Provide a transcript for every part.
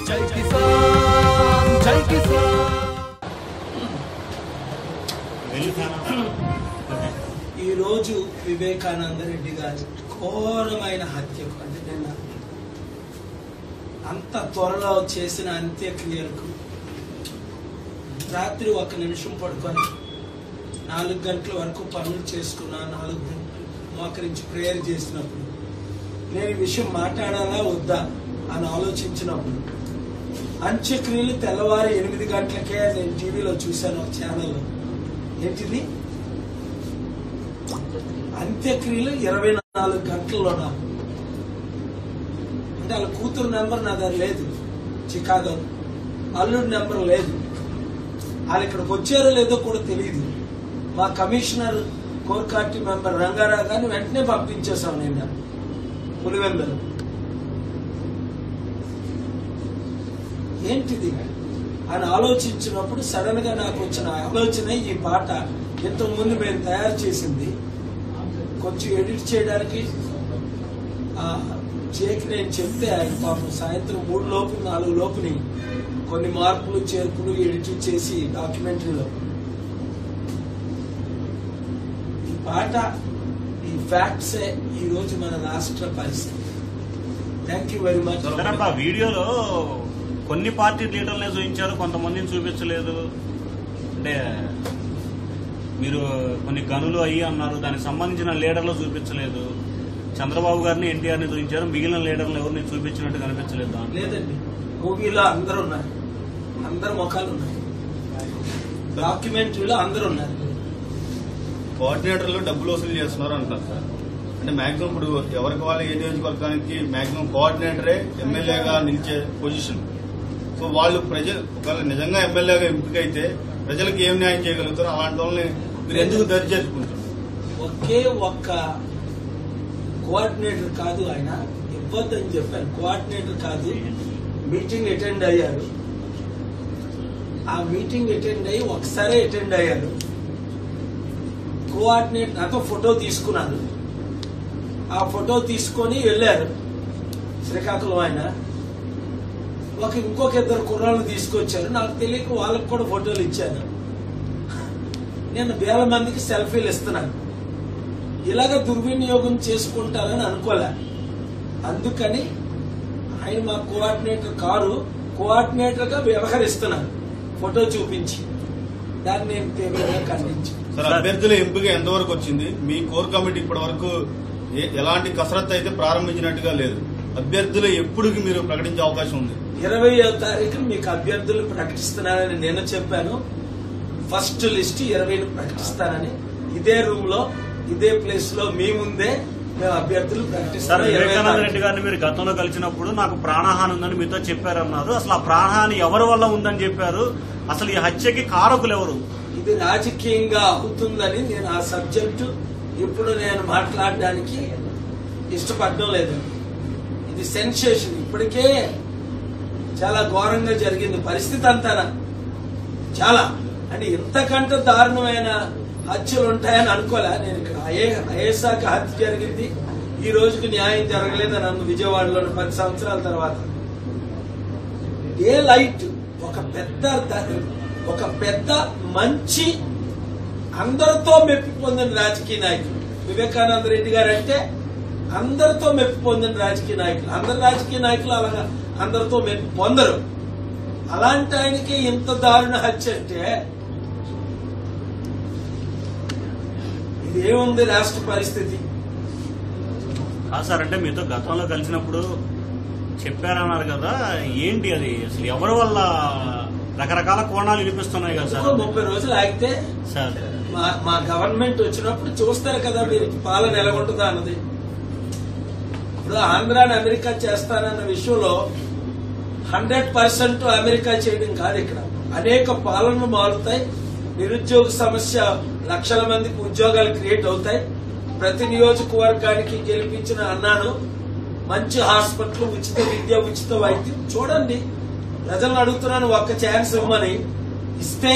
జై కిసాన్ జై కిసాన్. ఈరోజు వివేకానంద రెడ్డి గారి ఘోరమైన హత్యకు అంటే నిన్న అంత త్వరలో చేసిన అంత్యక్రియలకు రాత్రి 1 నిమిషం పడుకొని 4 గంటల వరకు పనులు చేసుకున్నా, 4 గంటలు మోకరించి ప్రేయర్ చేసినప్పుడు నేను ఈ విషయం మాట్లాడాలా వద్దా అని ఆలోచించినప్పుడు అంత్యక్రియలు తెల్లవారు 8 గంటలకే నేను టీవీలో చూశాను ఒక ఛానల్లో. ఏంటిది అంత్యక్రియలు 24 గంటల్లోనా అంటే వాళ్ళ కూతురు నెంబర్ నా దగ్గర లేదు, చికాగో అల్లుడి నెంబర్ లేదు, వాళ్ళు ఇక్కడికి వచ్చారో లేదో కూడా తెలియదు. మా commissioner core committee member Rangarao గారిని వెంటనే పంపించేశాం నిన్న పులివెందులు. ఏంటిది అని ఆలోచించినప్పుడు సడన్ గా నాకు వచ్చిన ఆలోచన ఈ పాట ఇంతకుముందు మేము తయారు చేసింది కొంచెం ఎడిట్ చేయడానికి జేకి నేను చెప్తే ఆయన పాపం సాయంత్రం 3 లోపు 4 లోపుని కొన్ని మార్పులు చేర్పులు ఎడిట్ చేసి డాక్యుమెంటరీలో ఈ పాట ఈ ఫ్యాక్ట్సే ఈ రోజు మన రాష్ట్ర పరిస్థితి. Thank you very much. వీడియోలో కొన్ని పార్టీ లీడర్లనే చూపించారు, కొంతమందిని చూపించలేదు. అంటే మీరు కొన్ని గనులు అయ్యి అన్నారు, దానికి సంబంధించిన లీడర్లు చూపించలేదు. చంద్రబాబు గారిని ఎన్టీఆర్ని చూపించారు, మిగిలిన లీడర్లు ఎవరిని చూపించినట్టు కనిపించలేదు. లేదండి, మూవీలో అందరూ ఉన్నారు, అందరు ముఖాలు ఉన్నాయి, డాక్యుమెంటరీలో అందరూ ఉన్నారు. కోఆర్డినేటర్లు డబ్బులు వసూలు చేస్తున్నారు అంటారు సార్. అంటే మాక్సిమం ఇప్పుడు ఎవరికి వాళ్ళ ఏ నియోజకవర్గానికి మాక్సిమం కోఆర్డినేటరే ఎమ్మెల్యేగా నిలిచే పొజిషన్. సో వాళ్ళు ఒకవేళ నిజంగా ఎమ్మెల్యేగా ఎంపికైతే ప్రజలకు ఏం న్యాయం చేయగలుగుతారు? అలాంటి వాళ్ళని మీరు ఎందుకు దరి చేసుకుంటారు? ఒకే ఒక్క కోఆర్డినేటర్ కాదు, ఆయన ఇవ్వద్దని చెప్పారు. కోఆర్డినేటర్ కాదు, మీటింగ్ అటెండ్ అయ్యారు. ఆ మీటింగ్ అటెండ్ అయ్యి ఒకసారి అటెండ్ అయ్యారు. కోఆర్డినేటర్ నాతో ఫోటో తీసుకున్నారు, ఆ ఫోటో తీసుకొని వెళ్ళారు శ్రీకాకుళం. ఆయన ఇంకొక 2 కుర్రాళ్ళు తీసుకొచ్చారు, నాకు తెలియక వాళ్ళకి కూడా ఫోటోలు ఇచ్చాను. నేను వేల మందికి సెల్ఫీలు ఇస్తున్నాను. ఇలాగ దుర్వినియోగం చేసుకుంటారని అనుకోలే. అందుకని ఆయన మా కోఆర్డినేటర్ కారు కోఆర్డినేటర్ గా వ్యవహరిస్తున్నారు ఫోటో చూపించి. దాన్ని నేను తీవ్రంగా ఖండించాను. సార్, అభ్యర్థుల ఎంపిక ఎంతవరకు వచ్చింది? మీ కోర్ కమిటీ ఇప్పటి వరకు ఎలాంటి కసరత్తు అయితే ప్రారంభించినట్టుగా లేదు. అభ్యర్థులు ఎప్పుడు మీరు ప్రకటించే అవకాశం ఉంది? 20వ తారీఖున మీకు అభ్యర్థులు ప్రకటిస్తున్నానని నేను చెప్పాను. ఫస్ట్ లిస్ట్ 20ని ప్రకటిస్తానని ఇదే రూమ్ లో ఇదే ప్లేస్ లో మీ ముందే మేము అభ్యర్థులు ప్రకటిస్తాం. వివేకానంద రెడ్డి గారిని మీరు గతంలో కలిసినప్పుడు నాకు ప్రాణహాని ఉందని మీతో చెప్పారన్నారు. అసలు ఆ ప్రాణహాని ఎవరి వల్ల ఉందని చెప్పారు? అసలు ఈ హత్యకి కారకులు ఎవరు? ఇది రాజకీయంగా అవుతుందని నేను ఆ సబ్జెక్టు ఇప్పుడు నేను మాట్లాడడానికి ఇష్టపడడం లేదండి. ఇది సెన్సేషన్. ఇప్పటికే చాలా ఘోరంగా జరిగింది పరిస్థితి అంతా. చాలా అంటే ఇంతకంటే దారుణమైన హత్యలు ఉంటాయని అనుకోలే నేను. ఇక్కడ ఐఏశాఖ హత్య జరిగింది, ఈ రోజుకి న్యాయం జరగలేదని అన్న విజయవాడలోని 10 సంవత్సరాల తర్వాత. ఏ లైట్ ఒక పెద్ద మంచి అందరితో మెప్పి పొందిన రాజకీయ నాయకులు వివేకానంద రెడ్డి గారు అంటే అందరితో మెప్పి పొందిన రాజకీయ నాయకులు. అందరు రాజకీయ నాయకులు అలాగా అందరితో మెప్పి పొందరు. అలాంటి ఆయనకి ఇంత దారుణ హత్య అంటే ఇది ఏముంది రాష్ట్ర పరిస్థితి? కాదు సార్, అంటే మీతో గతంలో కలిసినప్పుడు చెప్పారన్నారు కదా, ఏంటి అది? అసలు ఎవరి వల్ల? రకరకాల కోణాలు వినిపిస్తున్నాయి కదా సార్. 30 రోజులు ఆగితే సార్ మా గవర్నమెంట్ వచ్చినప్పుడు చూస్తారు కదా మీరు పాలన ఎలా ఉంటుందా అన్నది. ఇప్పుడు ఆంధ్రాని అమెరికా చేస్తానన్న విషయంలో 100% అమెరికా చేయడం కాదు. ఇక్కడ అనేక పాలనలు మారుతాయి. నిరుద్యోగ సమస్య, లక్షల మందికి ఉద్యోగాలు క్రియేట్ అవుతాయి. ప్రతి నియోజకవర్గానికి గెలిపించిన అన్నాను మంచి హాస్పిటల్, ఉచిత విద్య, ఉచిత వైద్యం. చూడండి, ప్రజలను అడుగుతున్నాను ఒక్క ఛాన్స్ ఇవ్వమని. ఇస్తే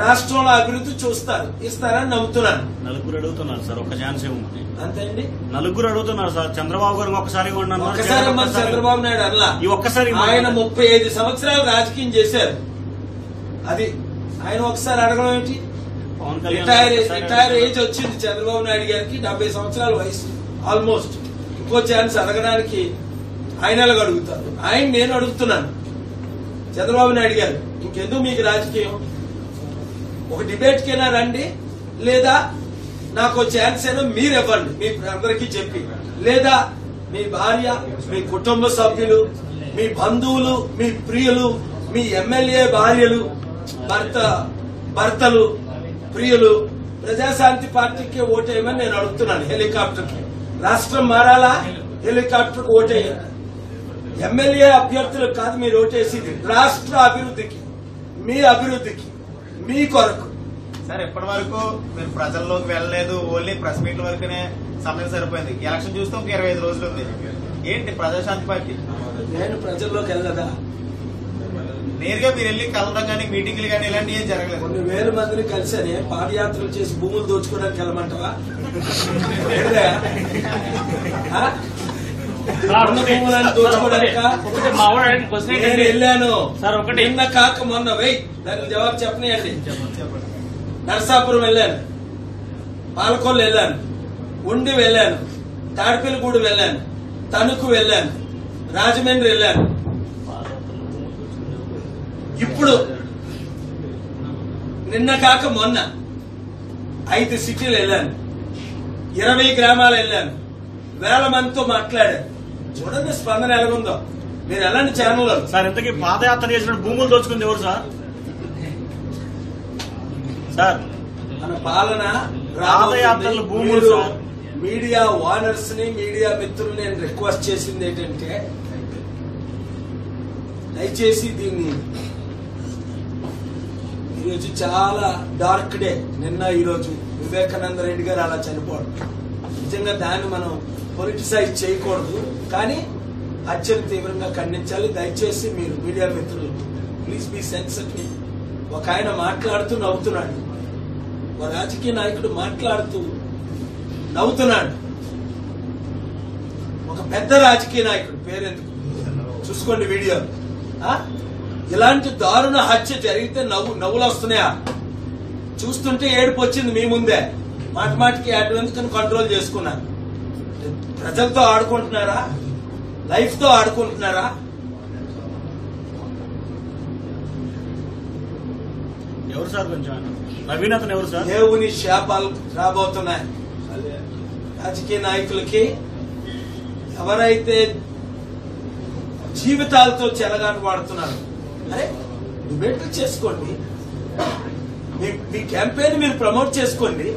రాష్ట్రంలో అభివృద్ధి చూస్తారు, ఇస్తారని నమ్ముతున్నాను. నలుగురు అడుగుతున్నారు సార్, ఒక ఛాన్స్ ఏముంది? అంతే అండి. నలుగురు అడుగుతున్నారు సార్. చంద్రబాబు గారు ఒక్కసారి ఒక్కసారి చంద్రబాబు నాయుడు అలా ఈ ఒక్కసారి ఆయన 35 సంవత్సరాలు రాజకీయం చేశారు. అది ఆయన ఒకసారి అడగడం ఏంటి? పవన్ కళ్యాణ్ రిటైర్ ఏజ్ వచ్చింది చంద్రబాబు నాయుడు గారికి, 70 సంవత్సరాల వయసు ఆల్మోస్ట్. ఇంకో ఛాన్స్ అడగడానికి ఆయన ఎలాగ అడుగుతారు? ఆయన నేను అడుగుతున్నాను, చంద్రబాబు నాయుడు గారు ఇంకెందుకు మీకు రాజకీయం? ఒక డిబేట్ కైనా రండి, లేదా నాకు ఛాన్స్ అయినా మీరు ఇవ్వండి మీ అందరికీ చెప్పి, లేదా మీ భార్య, మీ కుటుంబ సభ్యులు, మీ బంధువులు, మీ ప్రియులు, మీ ఎమ్మెల్యే భార్యలు, భర్తలు, ప్రియులు ప్రజాశాంతి పార్టీకి ఓటేయమని నేను అడుగుతున్నాను. హెలికాప్టర్ కి రాష్ట్రం మారాలా? హెలికాప్టర్ కి ఓటేయాలి. ఎమ్మెల్యే అభ్యర్థులకు కాదు మీరు ఓటేసింది, రాష్ట్ర అభివృద్ధికి, మీ అభివృద్ధికి, మీ కొరకు. సార్ ఇప్పటి వరకు మీరు ప్రజల్లోకి వెళ్ళలేదు, ఓన్లీ ప్రెస్ మీట్ల వరకునే సమయం సరిపోయింది. ఎలక్షన్ చూస్తే ఒక 25 రోజులు ఉంది. ఏంటి ప్రజాశాంతి పార్టీ? నేను ప్రజల్లోకి వెళ్ళదా? నేరుగా మీరు వెళ్ళి కలవడం కానీ మీటింగ్లు కానీ ఇలాంటివి ఏం జరగలేదు. కొన్ని వేల మందిని కలిసని పాదయాత్రలు చేసి భూములు దోచుకోవడానికి వెళ్ళమంటావా? భూములను దోచుకోవడానిక నేను వెళ్ళాను. నిన్న కాక మొన్న దానికి జవాబు చెప్పనియండి. నరసాపురం వెళ్ళాను, పాలకొల్లు వెళ్ళాను, ఉండి వెళ్ళాను, తాడిపల్లిగూడు వెళ్ళాను, తణుకు వెళ్ళాను, రాజమండ్రి వెళ్ళాను. ఇప్పుడు నిన్న కాక మొన్న 5 సిటీలు వెళ్ళాను, 20 గ్రామాలు వెళ్ళాను, వేల మందితో మాట్లాడాను. చూడండి స్పందన ఎలాగుందో. మీరు ఎలాంటి ఛానల్ సార్? ఇంతకీ పాదయాత్ర చేసిన భూములు దోచుకుంది ఎవరు సార్? సార్ మన పాలన పాదయాత్రలు భూములు సార్. మీడియా ఓనర్స్ ని, మీడియా మిత్రులు నేను రిక్వెస్ట్ చేసింది ఏంటంటే, దయచేసి దీన్ని, ఈరోజు చాలా డార్క్ డే. నిన్న ఈరోజు వివేకానంద రెడ్డి గారు అలా చనిపోవడం, నిజంగా దాన్ని మనం పొలిటిసైజ్ చేయకూడదు, కానీ హత్యను తీవ్రంగా ఖండించాలి. దయచేసి మీరు మీడియా మిత్రులు ప్లీజ్ బీ సెన్సిటివ్. ఒక ఆయన మాట్లాడుతూ నవ్వుతున్నాడు, ఒక రాజకీయ నాయకుడు మాట్లాడుతూ నవ్వుతున్నాడు, ఒక పెద్ద రాజకీయ నాయకుడు, పేరెందుకు చూసుకోండి వీడియో. ఇలాంటి దారుణ హత్య జరిగితే నవ్వులు వస్తున్నాయా? చూస్తుంటే ఏడుపు వచ్చింది మీ ముందే. మాటికి ఎందుకని కంట్రోల్ చేసుకున్నారు. ప్రజలతో ఆడుకుంటున్నారా? లైఫ్ తో ఆడుకుంటున్నారా? ఎవరు సార్? కొంచెం నవీన్ అతను ఎవరు సార్? దేవుని శాపాలు రాబోతున్నాయి రాజకీయ నాయకులకి. ఎవరైతే జీవితాలతో చెలగాటు వాడుతున్నారు, అరే డిబేట్లు చేసుకోండి, మీ క్యాంపెయిన్ మీరు ప్రమోట్ చేసుకోండి,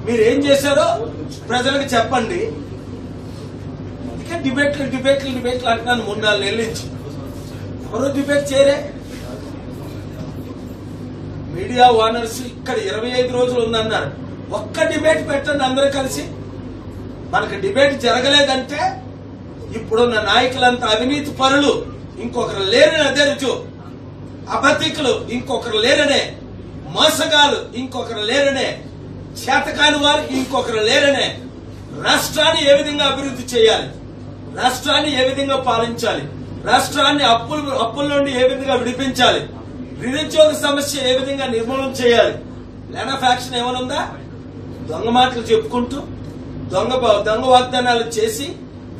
మీరు ఏం చేశారో ప్రజలకు చెప్పండి. ఇక డిబేట్లు అంటున్నాను 3-4 నెలల నుంచి. ఎవరో డిబేట్ చేయరే. మీడియా ఓనర్స్ ఇక్కడ 25 రోజులు ఉందన్నారు, ఒక్క డిబేట్ పెట్టండి అందరూ కలిసి. మనకు డిబేట్ జరగలేదంటే ఇప్పుడున్న నాయకులంతా అవినీతి పరులు, ఇంకొకరు లేరని అదే రుజు. అబద్ధికులు ఇంకొకరు లేరనే, మోసగాలు ఇంకొకరు లేరనే, చేతకాని వారు ఇంకొకరు లేరనే. రాష్ట్రాన్ని ఏ విధంగా అభివృద్ధి చేయాలి, రాష్ట్రాన్ని ఏ విధంగా పాలించాలి, రాష్ట్రాన్ని అప్పుల నుండి ఏ విధంగా విడిపించాలి, నిరుద్యోగ సమస్య ఏ విధంగా నిర్మూలన చేయాలి. ప్లాన్ ఆఫ్ యాక్షన్ ఏమైనా ఉందా? దొంగ మాటలు చెప్పుకుంటూ, దొంగ వాగ్దానాలు చేసి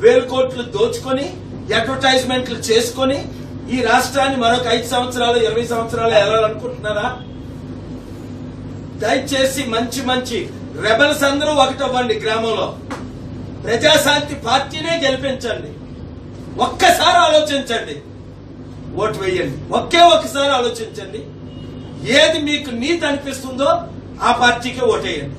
1000 కోట్లు దోచుకొని, అడ్వర్టైజ్మెంట్లు చేసుకొని ఈ రాష్ట్రాన్ని మరొక 5 సంవత్సరాలు 20 సంవత్సరాలు వెళ్ళాలనుకుంటున్నారా? దయచేసి మంచి రెబల్స్ అందరూ ఒకటవ్వండి. గ్రామంలో ప్రజాశాంతి పార్టీనే గెలిపించండి. ఒక్కసారి ఆలోచించండి, ఓటు వేయండి. ఒక్కసారి ఆలోచించండి. ఏది మీకు నీతి అనిపిస్తుందో ఆ పార్టీకే ఓటేయండి.